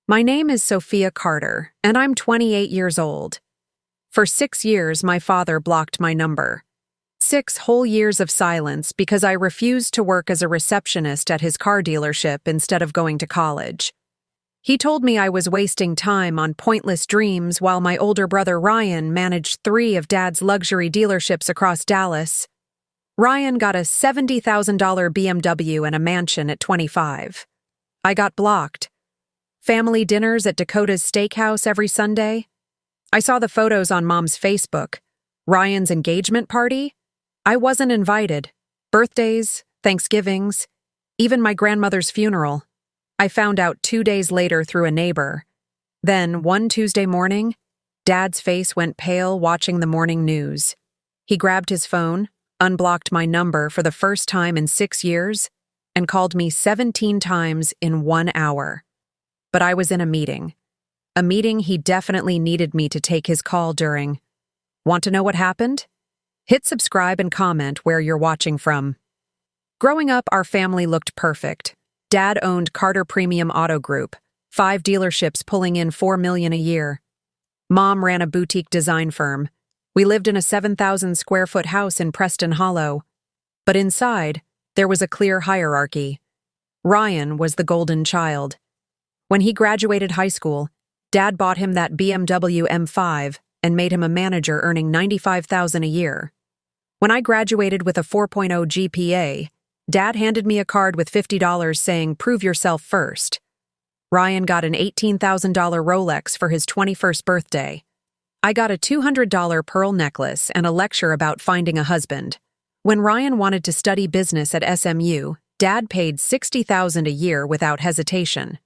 My name is Sophia Carter, and I'm 28 years old. For 6 years, my father blocked my number. 6 whole years of silence because I refused to work as a receptionist at his car dealership instead of going to college. He told me I was wasting time on pointless dreams while my older brother Ryan managed 3 of Dad's luxury dealerships across Dallas. Ryan got a $70,000 BMW and a mansion at 25. I got blocked. Family dinners at Dakota's Steakhouse every Sunday. I saw the photos on Mom's Facebook. Ryan's engagement party? I wasn't invited. Birthdays, Thanksgivings, even my grandmother's funeral. I found out 2 days later through a neighbor. Then, one Tuesday morning, Dad's face went pale watching the morning news. He grabbed his phone, unblocked my number for the first time in 6 years, and called me 17 times in 1 hour. But I was in a meeting he definitely needed me to take his call during. Want to know what happened? Hit subscribe and comment where you're watching from. Growing up, our family looked perfect. Dad owned Carter Premium Auto Group, 5 dealerships pulling in $4 million a year. Mom ran a boutique design firm. We lived in a 7,000-square-foot house in Preston Hollow. But inside, there was a clear hierarchy. Ryan was the golden child. When he graduated high school, Dad bought him that BMW M5 and made him a manager earning $95,000 a year. When I graduated with a 4.0 GPA, Dad handed me a card with $50 saying, "Prove yourself first." Ryan got an $18,000 Rolex for his 21st birthday. I got a $200 pearl necklace and a lecture about finding a husband. When Ryan wanted to study business at SMU, Dad paid $60,000 a year without hesitation.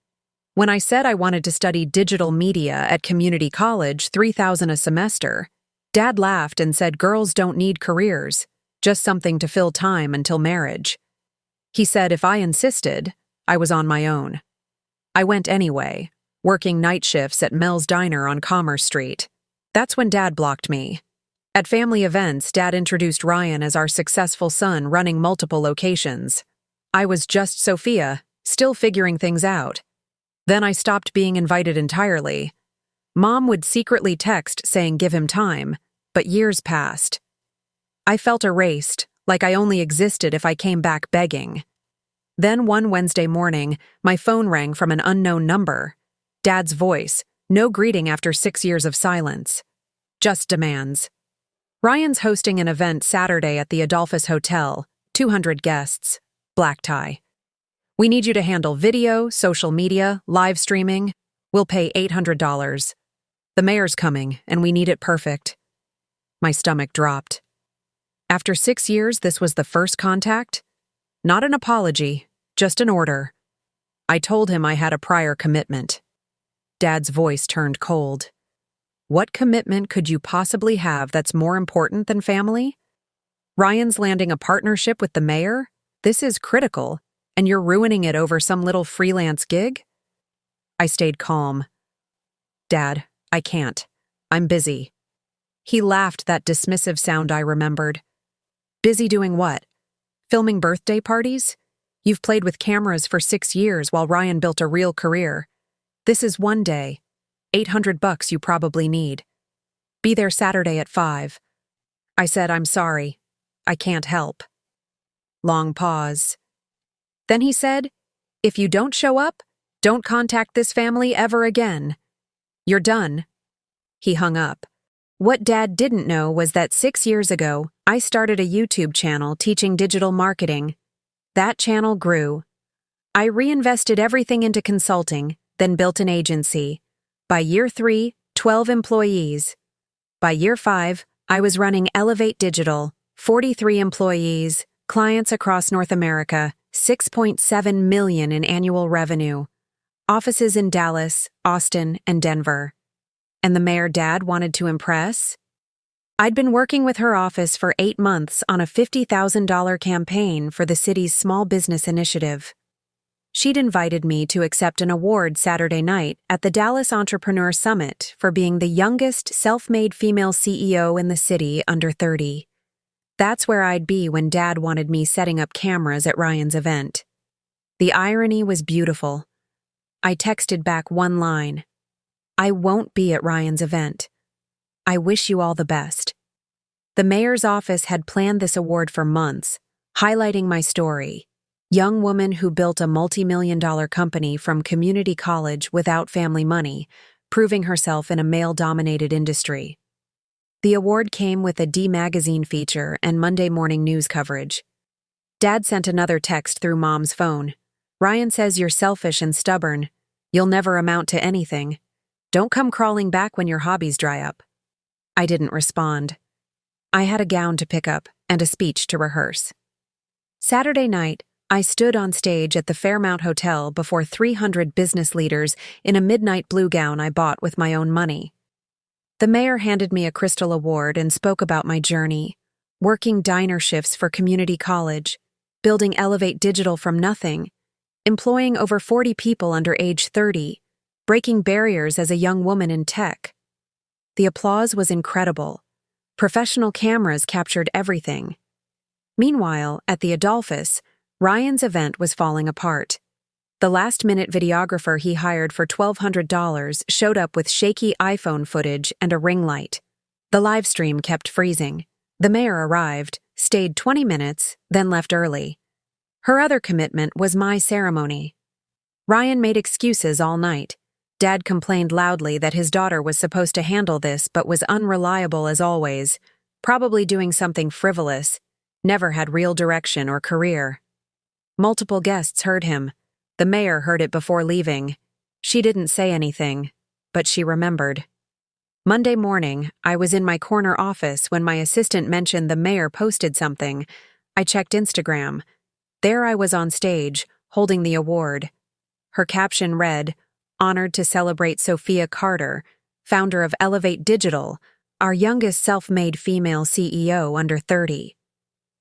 When I said I wanted to study digital media at community college, $3,000 a semester, Dad laughed and said girls don't need careers, just something to fill time until marriage. He said if I insisted, I was on my own. I went anyway, working night shifts at Mel's Diner on Commerce Street. That's when Dad blocked me. At family events, Dad introduced Ryan as our successful son running multiple locations. I was just Sophia, still figuring things out. Then I stopped being invited entirely. Mom would secretly text saying give him time, but years passed. I felt erased, like I only existed if I came back begging. Then one Wednesday morning, my phone rang from an unknown number. Dad's voice, no greeting after 6 years of silence. Just demands. Ryan's hosting an event Saturday at the Adolphus Hotel, 200 guests, black tie. We need you to handle video, social media, live streaming. We'll pay $800. The mayor's coming, and we need it perfect. My stomach dropped. After 6 years, this was the first contact? Not an apology, just an order. I told him I had a prior commitment. Dad's voice turned cold. What commitment could you possibly have that's more important than family? Ryan's landing a partnership with the mayor? This is critical, and you're ruining it over some little freelance gig? I stayed calm. Dad, I can't. I'm busy. He laughed, that dismissive sound I remembered. Busy doing what? Filming birthday parties? You've played with cameras for 6 years while Ryan built a real career. This is one day. $800 you probably need. Be there Saturday at 5. I said, I'm sorry. I can't help. Long pause. Then he said, if you don't show up, don't contact this family ever again. You're done. He hung up. What Dad didn't know was that 6 years ago, I started a YouTube channel teaching digital marketing. That channel grew. I reinvested everything into consulting, then built an agency. By year 3, 12 employees. By year 5, I was running Elevate Digital, 43 employees, clients across North America, $6.7 million in annual revenue. Offices in Dallas, Austin, and Denver. And the mayor Dad wanted to impress? I'd been working with her office for 8 months on a $50,000 campaign for the city's small business initiative. She'd invited me to accept an award Saturday night at the Dallas Entrepreneur Summit for being the youngest self-made female CEO in the city under 30. That's where I'd be when Dad wanted me setting up cameras at Ryan's event. The irony was beautiful. I texted back one line. I won't be at Ryan's event. I wish you all the best. The mayor's office had planned this award for months, highlighting my story. Young woman who built a multi-million-dollar company from community college without family money, proving herself in a male-dominated industry. The award came with a D Magazine feature and Monday morning news coverage. Dad sent another text through Mom's phone. Ryan says you're selfish and stubborn. You'll never amount to anything. Don't come crawling back when your hobbies dry up. I didn't respond. I had a gown to pick up and a speech to rehearse. Saturday night, I stood on stage at the Fairmount Hotel before 300 business leaders in a midnight blue gown I bought with my own money. The mayor handed me a Crystal Award and spoke about my journey, working diner shifts for community college, building Elevate Digital from nothing, employing over 40 people under age 30, breaking barriers as a young woman in tech. The applause was incredible. Professional cameras captured everything. Meanwhile, at the Adolphus, Ryan's event was falling apart. The last-minute videographer he hired for $1,200 showed up with shaky iPhone footage and a ring light. The live stream kept freezing. The mayor arrived, stayed 20 minutes, then left early. Her other commitment was my ceremony. Ryan made excuses all night. Dad complained loudly that his daughter was supposed to handle this but was unreliable as always, probably doing something frivolous, never had real direction or career. Multiple guests heard him. The mayor heard it before leaving. She didn't say anything, but she remembered. Monday morning, I was in my corner office when my assistant mentioned the mayor posted something. I checked Instagram. There I was on stage, holding the award. Her caption read, "Honored to celebrate Sophia Carter, founder of Elevate Digital, our youngest self-made female CEO under 30.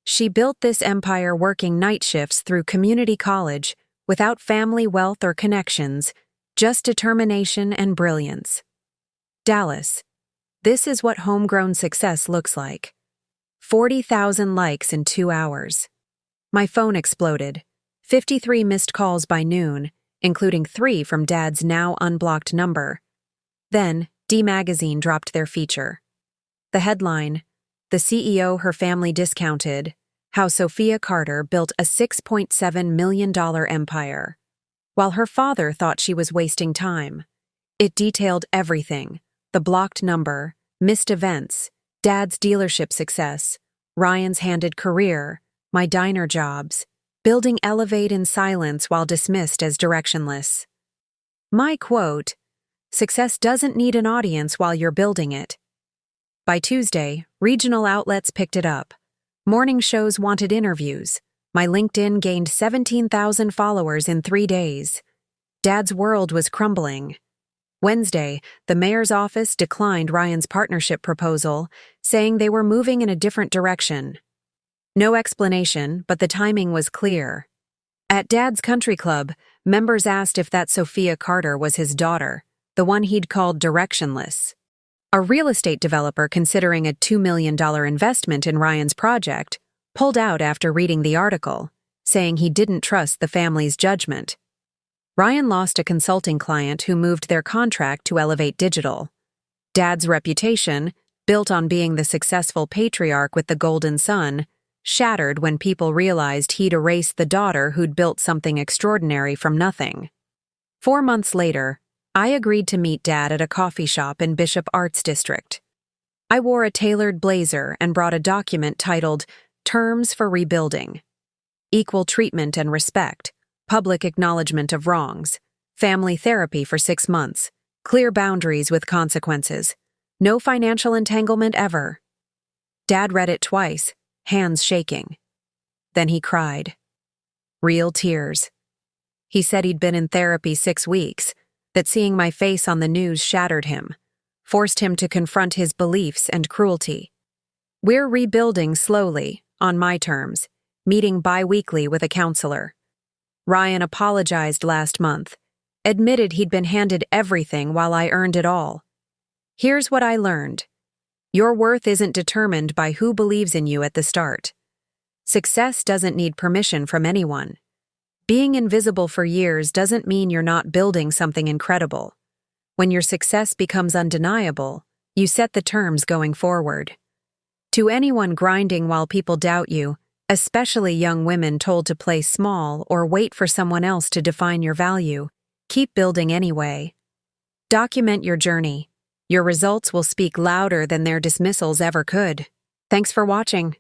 She built this empire working night shifts through community college, without family wealth or connections, just determination and brilliance." Dallas. This is what homegrown success looks like. 40,000 likes in 2 hours. My phone exploded. 53 missed calls by noon, including 3 from Dad's now unblocked number. Then, D Magazine dropped their feature. The headline, "The CEO Her Family Discounted, How Sophia Carter Built a $6.7 million empire," while her father thought she was wasting time. It detailed everything: the blocked number, missed events, Dad's dealership success, Ryan's handed career, my diner jobs, building Elevate in silence while dismissed as directionless. My quote, "Success doesn't need an audience while you're building it." By Tuesday, regional outlets picked it up. Morning shows wanted interviews. My LinkedIn gained 17,000 followers in 3 days. Dad's world was crumbling. Wednesday, the mayor's office declined Ryan's partnership proposal, saying they were moving in a different direction. No explanation, but the timing was clear. At Dad's country club, members asked if that Sophia Carter was his daughter, the one he'd called directionless. A real estate developer considering a $2 million investment in Ryan's project pulled out after reading the article, saying he didn't trust the family's judgment. Ryan lost a consulting client who moved their contract to Elevate Digital. Dad's reputation, built on being the successful patriarch with the golden son, shattered when people realized he'd erased the daughter who'd built something extraordinary from nothing. 4 months later, I agreed to meet Dad at a coffee shop in Bishop Arts District. I wore a tailored blazer and brought a document titled Terms for Rebuilding. Equal treatment and respect, public acknowledgement of wrongs, family therapy for 6 months, clear boundaries with consequences, no financial entanglement ever. Dad read it twice, hands shaking. Then he cried. Real tears. He said he'd been in therapy 6 weeks, that seeing my face on the news shattered him, forced him to confront his beliefs and cruelty. We're rebuilding slowly, on my terms, meeting bi-weekly with a counselor. Ryan apologized last month, admitted he'd been handed everything while I earned it all. Here's what I learned. Your worth isn't determined by who believes in you at the start. Success doesn't need permission from anyone. Being invisible for years doesn't mean you're not building something incredible. When your success becomes undeniable, you set the terms going forward. To anyone grinding while people doubt you, especially young women told to play small or wait for someone else to define your value, keep building anyway. Document your journey. Your results will speak louder than their dismissals ever could. Thanks for watching.